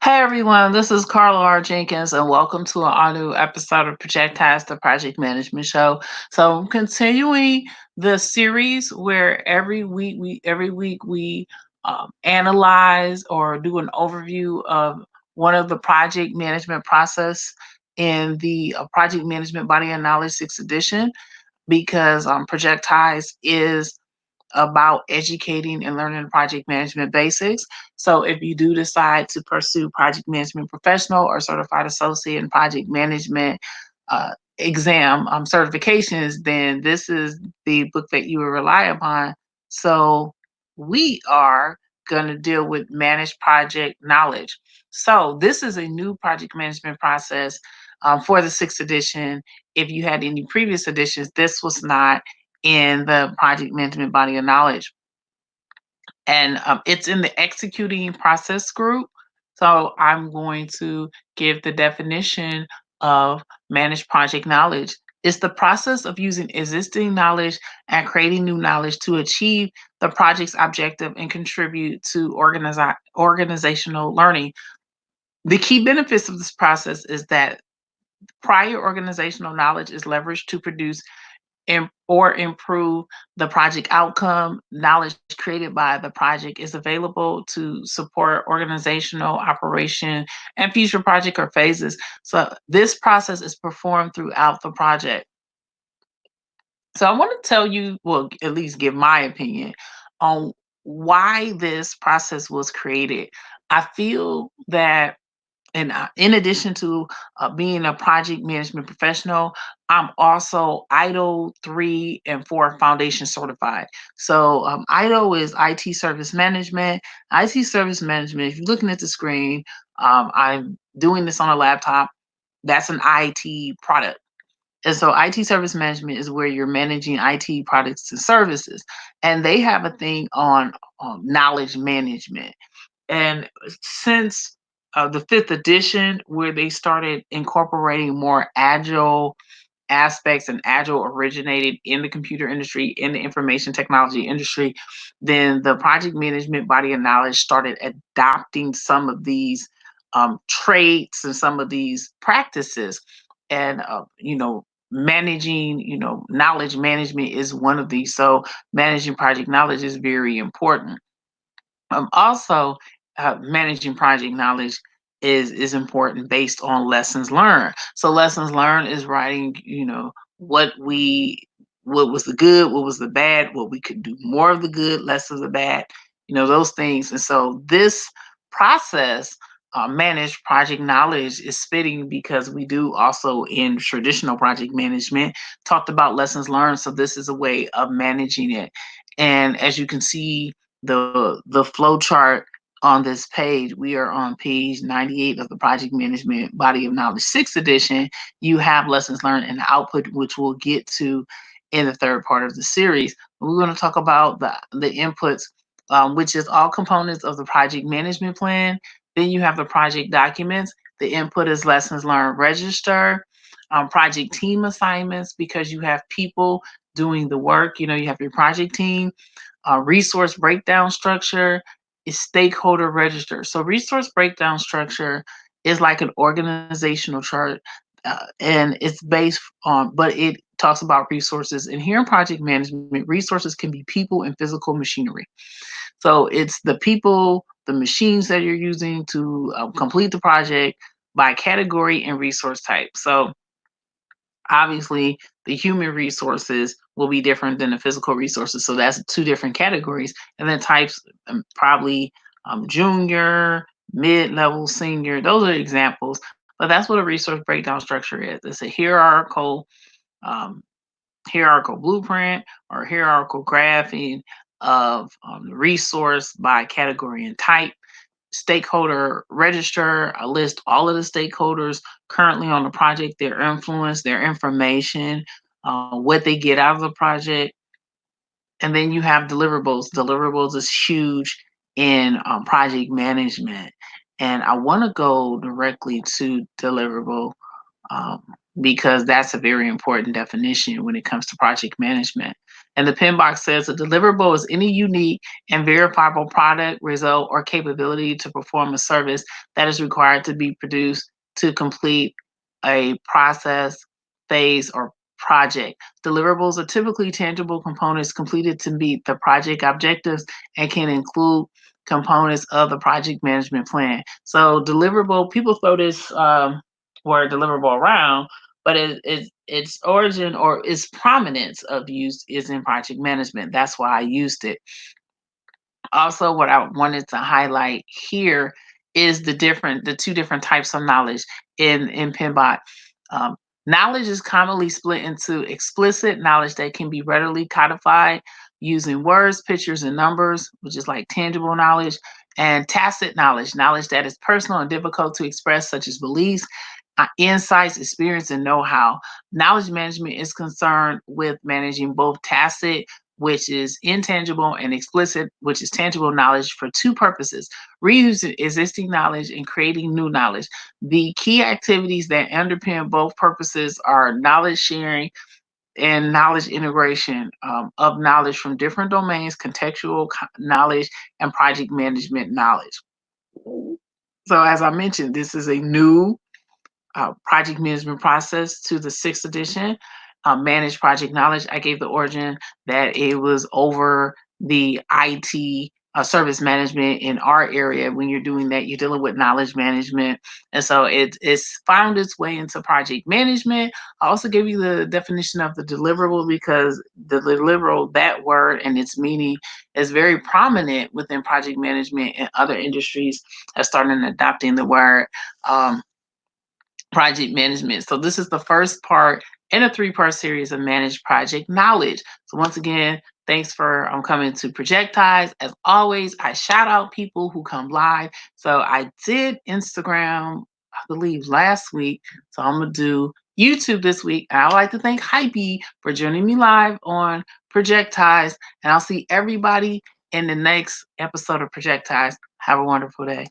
Hey everyone, this is Carla R. Jenkins, and welcome to an all new episode of Projectized, the Project Management Show. So, I'm continuing the series where every week we analyze or do an overview of one of the project management process in the Project Management Body of Knowledge 6th edition, because Projectized is about educating and learning project management basics. So if you do decide to pursue project management professional or certified associate in project management exam certifications, then this is the book that you will rely upon. So we are going to deal with managed project knowledge. So this is a new project management process for the 6th edition. If you had any previous editions, this was not in the project management body of knowledge. And it's in the executing process group. So I'm going to give the definition of managed project knowledge. It's the process of using existing knowledge and creating new knowledge to achieve the project's objective and contribute to organizational learning. The key benefits of this process is that prior organizational knowledge is leveraged to produce or improve the project outcome. Knowledge created by the project is available to support organizational operation and future project or phases. So this process is performed throughout the project. So I want to tell you, well, at least give my opinion on why this process was created. I feel that, and in addition to being a project management professional, I'm also ITIL 3 and 4 foundation certified. So ITIL is IT service management. IT service management, if you're looking at the screen, I'm doing this on a laptop. That's an IT product. And so IT service management is where you're managing IT products and services. And they have a thing on knowledge management. And since the 5th edition, where they started incorporating more agile aspects, and agile originated in the computer industry, in the information technology industry, then the project management body of knowledge started adopting some of these traits and some of these practices. And, managing, knowledge management is one of these. So managing project knowledge is very important. Also, managing project knowledge is important based on lessons learned. So lessons learned is writing, what was the good, what was the bad, what we could do more of the good, less of the bad, those things. And so this process, managed project knowledge, is fitting because we do also in traditional project management talked about lessons learned. So this is a way of managing it. And as you can see, the flow chart on this page, we are on page 98 of the Project Management Body of Knowledge 6th edition. You have lessons learned and output, which we'll get to in the third part of the series. We're going to talk about the inputs, which is all components of the project management plan. Then you have the project documents. The input is lessons learned register, project team assignments, because you have people doing the work. You have your project team, resource breakdown structure is stakeholder register. So resource breakdown structure is like an organizational chart, and it's based on, but it talks about resources. And here in project management, resources can be people and physical machinery. So it's the people, the machines that you're using to complete the project by category and resource type. So obviously the human resources will be different than the physical resources, so that's two different categories. And then types, probably junior, mid-level, senior, those are examples. But that's what a resource breakdown structure is. It's a um, hierarchical blueprint or hierarchical graphing of the resource by category and type. Stakeholder register, I list all of the stakeholders currently on the project, their influence, their information, what they get out of the project. And then you have deliverables. Deliverables is huge in project management. And I want to go directly to deliverable, um, because that's a very important definition when it comes to project management. And the pin box says a deliverable is any unique and verifiable product, result, or capability to perform a service that is required to be produced to complete a process, phase, or project. Deliverables are typically tangible components completed to meet the project objectives and can include components of the project management plan. So deliverable, people throw this word deliverable around, but its origin or its prominence of use is in project management. That's why I used it. Also, what I wanted to highlight here is the two different types of knowledge in PMBOK. Um, Knowledge is commonly split into explicit knowledge that can be readily codified using words, pictures, and numbers, which is like tangible knowledge, and tacit knowledge, knowledge that is personal and difficult to express, such as beliefs, insights, experience, and know-how. Knowledge management is concerned with managing both tacit, which is intangible, and explicit, which is tangible knowledge for two purposes: reusing existing knowledge and creating new knowledge. The key activities that underpin both purposes are knowledge sharing and knowledge integration of knowledge from different domains, contextual knowledge, and project management knowledge. So, as I mentioned, this is a new project management process to the sixth edition. Managed project knowledge. I gave the origin that it was over the IT service management in our area. When you're doing that, you're dealing with knowledge management. And so it's found its way into project management. I also gave you the definition of the deliverable because the deliverable, that word and its meaning is very prominent within project management, and other industries have started adopting the word. Project management. So this is the first part in a three-part series of managed project knowledge. So once again, thanks for coming to Projectized. As always, I shout out people who come live. So I did Instagram, I believe, last week. So I'm going to do YouTube this week. And I would like to thank Hype for joining me live on Projectized. And I'll see everybody in the next episode of Projectized. Have a wonderful day.